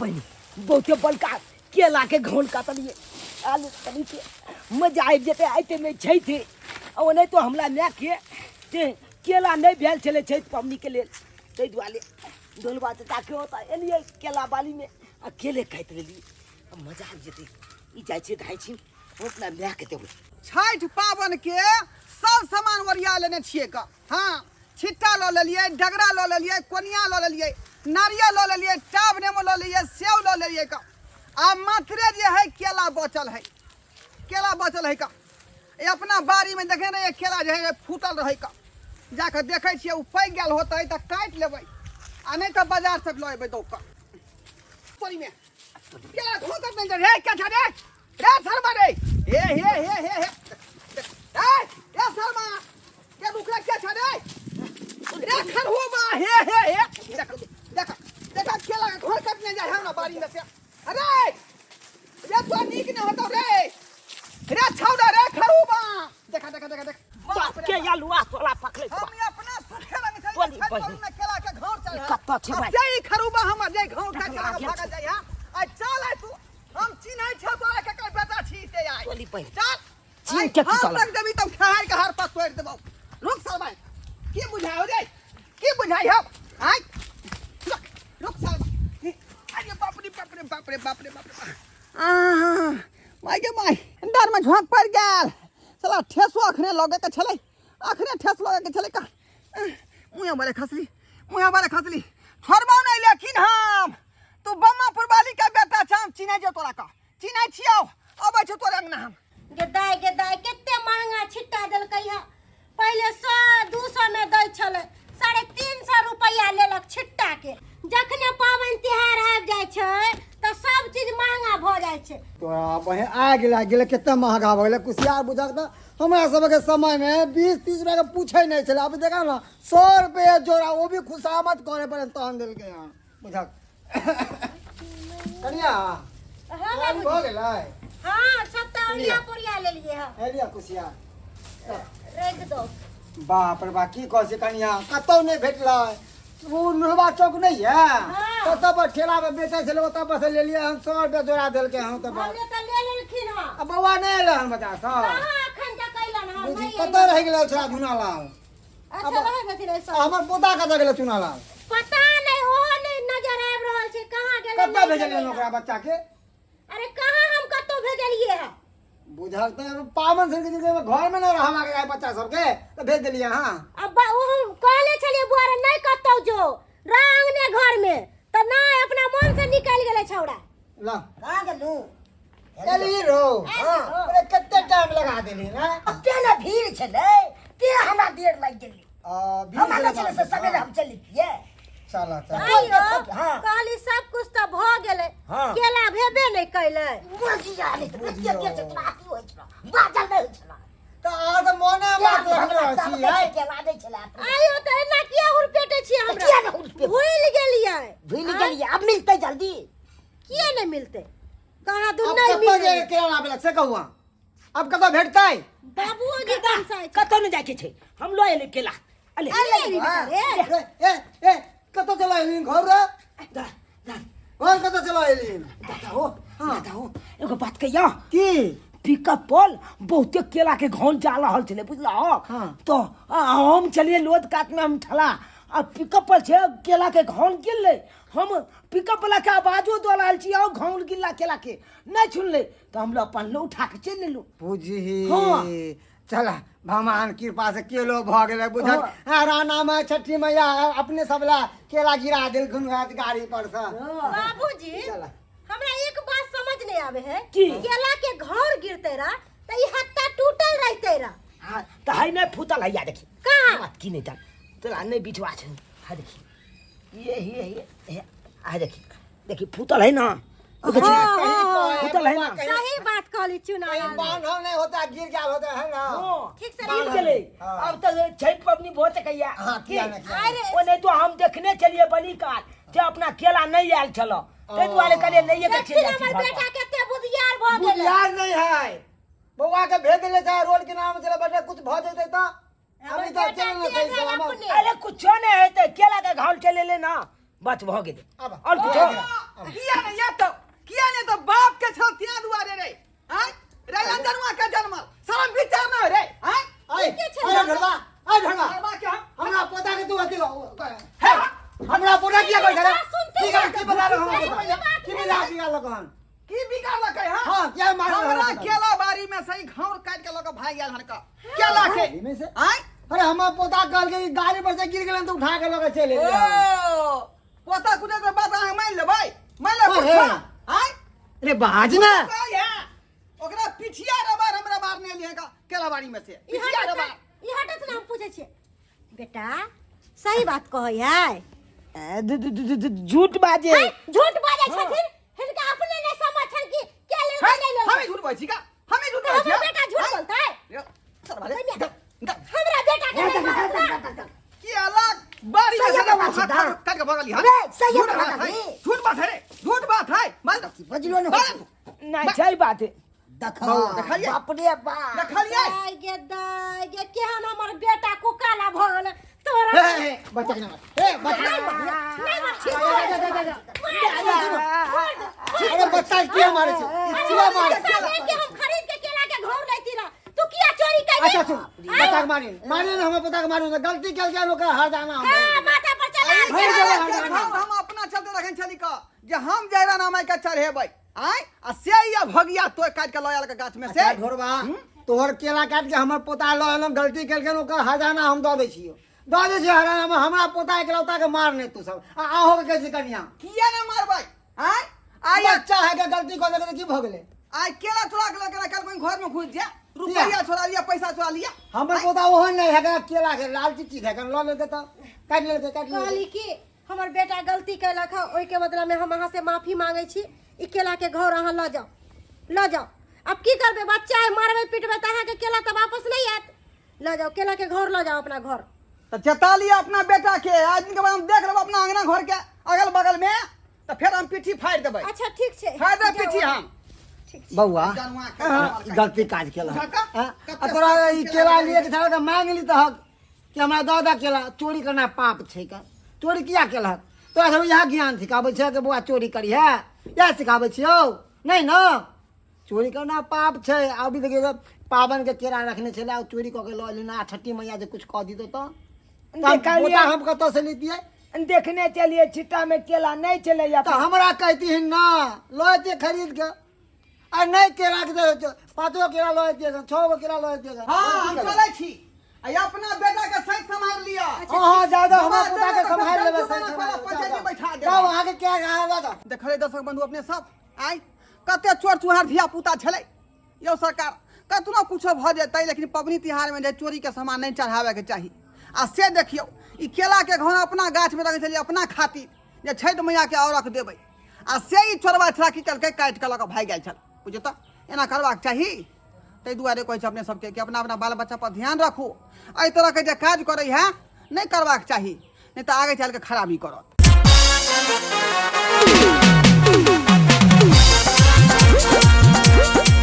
बनी बहुते बड़का केला के घौन काटलिए आलू तनी के मजा आबि जेतै आइते में छैठे ओ नहीं तो हमरा माय के केला नहीं भेल छलै छैठ पबनी के लेल ताहि दुआरे डोलबा चाचा के होता एलिए केला बाली में अकेले खाइत रहिए मजा आबि जेतै ई जाइ छै धाइ छी हम अपना माय के देबै छठ पावन के सब सामान ओरिया लेने छिए का। हाँ छिट्टा लऽ लेलिए, डगरा लऽ लेलिए, कोनिया लऽ लेलिए, नारियल लऽ लेलिए, टाब नेमो लऽ लेलिए, सेव लऽ लेलिए का। आ मात्रे जे है केला बचल है, केला बचल है का। ये अपना बाड़ी में देखे नहीं केला जो है फूटल रहे का, जाकर देखे छिए उ पैक गेल होते तो काट लेबै आ नहीं तो बाजार से लऽ अबै दौड़ का। तोरी में केला धोकर नहीं रे क्या था रे रे शर्मा रे हे ए शर्मा के रुकला क्या था रे रे खरहुबा हे देख केला का घर कटने जाए हमरा बाड़ी में से। अरे ये तो नीक न होतो रे छौड़ा रे खरहुबा देख बाप के यालुआ तोला पकले हम अपना सुखेला में केला के घर चल कत्ता छै भाई जई खरहुबा हमर जई घर का केला के भागा जाय आ चल आय तू हम चिन्है छ तोरा के बेटा छी ते आय चली पै चल चिन के हम तक देबी तब खहार के हार पर तोड़ देबो। रुक साल भाई की बुझाओ रे की बुझाई हम आय रुक साल भाई अरे बाप रे माय के माय अंदर में झोंक पड़ गेल साला ठेसो अखने लगे के छले अखने ठेस लगे के छले का मुया बारे खसली छोड़बो नहीं लेकिन हम तू बम्मापुर वाली का बेटा छ हम चिन्है जे तोरा का चिन्है छियौ अबै छ तोरा अंगना हम गेदाय केते महंगा छिट्टा देलकै है। पहले 100-200 में दै छले 350 रुपया लेलक छिट्टा के। जखने पावन त्योहार आबि जाय छै त सब चीज महंगा भ जाय छै। तोरा बहे आ गेले केते महंगा भ गेले कुसियार बुझक त हमरा सब के समय में 20-30 रुपया के पूछे नहीं छले अब देखा ना 100 रुपया जोड़ा वो भी खुशामत करे पर तहन देल के यहां बुझक कनिया हां हो गेलै हां सब त ओरिया पोरिया ले लिए है एलिया कुसियार रख दो। बाप रे बा की कह छै कनिया कतौ नहीं भेटलै वो नुलवा चौक नहीं है तब पर ठेला पे बेचे छले ओतऽ पर से ले लिए हम 100 रुपया जोड़ा देल के हम त हमने त ले लेलखिन हां। अब बउआ नहीं एले हम बता सब कहां अखन तक कैलन हां बुझी नहीं कतऽ रह गेलै छोरा धुनालाल अच्छा रह गथिन ऐसा हमर पोता कतऽ गेलै चुनालाल पता नहीं ओहो नहीं नजर आबि रहल छै कहां गेलै कतऽ भेजलियै ओकरा बच्चा के अरे कहां हम कतौ भेजलिए है बुझल त पावन सिंह के जे घर में न रहवा के बच्चा सब के त भेज देलियै हां अब वो कहले छलिए बुआरे नहीं कतौ जो रंग ने घर में त नहीं अपना मन से निकल गेले छौड़ा ला कहां गेलू एली रो अरे कते टाइम लगा देली ना अते ना भीड़ छलै ते हमरा देर लागि गेलै हम आना चले से सवेरे हम चली पिए चला हाँ। कहली सब कुछ तो भ गेले हाँ। केला भेबे नहीं कैले मुर्गी आले त के के से त्राती होय छला बाजल नहीं छला त आज मोने बात हमरा छी है के लादै छला आयो त एना किया हुरपेटे छी हमरा किया न हुरपेटे? भूल गेलिए भूल गेलिए अब मिलते जल्दी किया नहीं मिलते कहां दू अब नहीं कतऽ जे मिले केला लाबे से कहूआ अब कतऽ भेटतै बाबूओ जी दंसाय कतौ न जाके छै हम लो एले केला अले अरे ए कतऽ चला एली घर रे दा घर कतऽ चला एली दादा हो एगो बात कहिया की पिकअप पर बहुते केला के घौन जा रहल छले बुझला हाँ। तो हम चलिए लोद काट में हम ठला आ पिकअप पर छे केला के घौन गिरले हम पिकअप वाला के आवाजो दो रहल छी और घौन गिरला केला के नहीं सुनले तो हम लोग अपन लो उठा के चल लेलु बुझी हाँ। चला भगवान कृपा से केलो भ गेलै बुझल राना में छठी मैया अपने सबला केला गिरा देलखुन गाड़ी पर से बाबूजी चला हमरा एक बात समझ नहीं आवे है की? केला के घर गिरते रहा त ई हत्ता टूटल रहते रहा हां त है नहीं फूटल है या देखी कहाँ? बात की नहीं जान तोरा नहीं बिठवा छ है देखी ये आ देखी फूटल है ना फूटल है ना सही बात कहली चुनाव बांधल नहीं होता गिर गया होता है ना ठीक से गिर नहीं गेले हाँ। अब तो छठ पबनी बहुत कहिया हाँ, किया ना किया। अरे ओ नहीं तो हम देखने चलिए बनी काल जे अपना केला नहीं आयल छलो ते दुआरे कहले नहीं के देखिन हमर बेटा केते बुधियार भ गेलै यार नहीं है बउआ के भेज देले चाहे रोड के नाम चले बेटा कुछ भ जैते त अभी तो चल ना सही सलामत अरे कुछ नहीं हेते केला के घाव चले ले ना बच भ गेले अब और कुछ अब किया नहीं बिगाड़ लगन की बिगाड़ लकै हां हां क्या मार हमरा केला बाड़ी में से घाव काट के लक भाग गेल हनका केला के में से आय अरे हमार पोता कल के गाड़ी पर से गिर गेलन तो उठा के लगे चले ओ पोता कुदे के बात अहाँ मान लेबै मान ले आय अरे बाज ना ओकरा पिछिया रबार हमरा मारने लिए का केला बाड़ी में से पिछिया रबार ई हटत ना हम पूछे छियै बेटा सही बात कहै है झूठ बाजे झूठ बाजै छथिन हिनका अपने ने समझ छन कि के ले ले ले हमें झूठ बोलै छी का हमें झूठ बोलै छी हमर बेटा झूठ बोलता है चल भाले हमरा बेटा के की अलग बाड़ी में से काट के भगली हां सही झूठ बात है झूठ बात है मान बजलो ना नहीं सही बात है देखलिए बाप रे बाप देखलिए दाई गे केहन हमर बेटा को काला भगल तोरा बच्चा ना ए बच्चा अरे बच्चा क्या मारे छे क्या मारे के हम खरीद के केला के घर लेती ना तू किया चोरी कर अच्छा सुन बच्चा मारे ना हमें पता के मारे ना गलती कर गया लोग हर जाना हां माथा पर चला हम अपना चलते रखन छली का जे हम जयरा नाम के चढ़ेबै आय आ से या भगिया तो काट के लयल के गाछ में से ढोरबा तोहर केला काट के हमर पोता लयल गलती कर के ओकर हजाना हम दे दै छियो दे दै छियो हजाना में हमरा पोता एकलौता के मारने तू सब आ हो के कैसे कनिया किया ना मारबै आय आय अच्छा है के गलती कर दे की भ गेले आय केला चोरा के लगे कल कोई घर में घुस जा रुपया छोड़ा लिया पैसा छोड़ा लिया हमर पोता ओहन नहीं है केला के लालची चीज है ल लेते त काट लेते कहली कि हमर बेटा गलती कैलक है ओइ के बदला में हम अहाँ से माफी मांगे छी ई केला के घर अहाँ ल जाओ अब की करबे बच्चा है मारबे पिटबे त अहाँ के केला त वापस नहीं आत ल जाओ केला के घर ल जाओ अपना घर तो चता लिया अपना बेटा के आज दिन के बाद हम देख लेब अपना अंगना घर के अगल बगल में तो फिर हम पीठी फाड़ देबै अच्छा ठीक छे फाड़ दे पीठी हम बउआ गलती काज केला तोरा ई केला लिए के थारा मांग ली त हक कि हमरा दादा केला चोरी करना पाप छै का चोरी किया केला तोरा सब यहाँ ज्ञान सिखाबै छै कि बुआ चोरी करी है या सिखाबै छियौ नहीं न चोरी करना पाप छै अभी देखिए पावन के केरा रखने छला चोरी क के ल लेना छठी मैया जे कुछ कह दी तो हम कत से लेतिए देखने चलिए छिट्टा में केला नहीं चले तो जाता हमरा कहती ना लोते खरीद के आ नहीं केरा के 5 केरा लोते 6 केरा लोते हां हम चलै छी आ अपना बेटा के सही संभाल लिया हां ज्यादा हमरा पोता के संभाल लेबे सही पंचायती बैठा दे जाओ आगे क्या कहा तो देखले दर्शक बंधु अपने सब आय कते चोर चुहार धिया पुता छलै यो सरकार कतनो कुछो भ जेतै लेकिन पबनी तिहार में जे चोरी के सामान नहीं चढ़ावे के चाहिए आ से देखियो ई केला के घर अपना गाछ में रखे छलिए अपना खातिर जे छठ मैया के और रख देबै आ से ई चोरवा छला की करके काट के लक भाग गेल छल बुझे त एना करबाक चाही तै दुआरे कहै छै अपने सबके कि अपना अपना बाल बच्चा पर ध्यान रखू एहि तरह के जे काज करै है नहीं करबाक चाही नहीं तो आगे चल के खराबी करत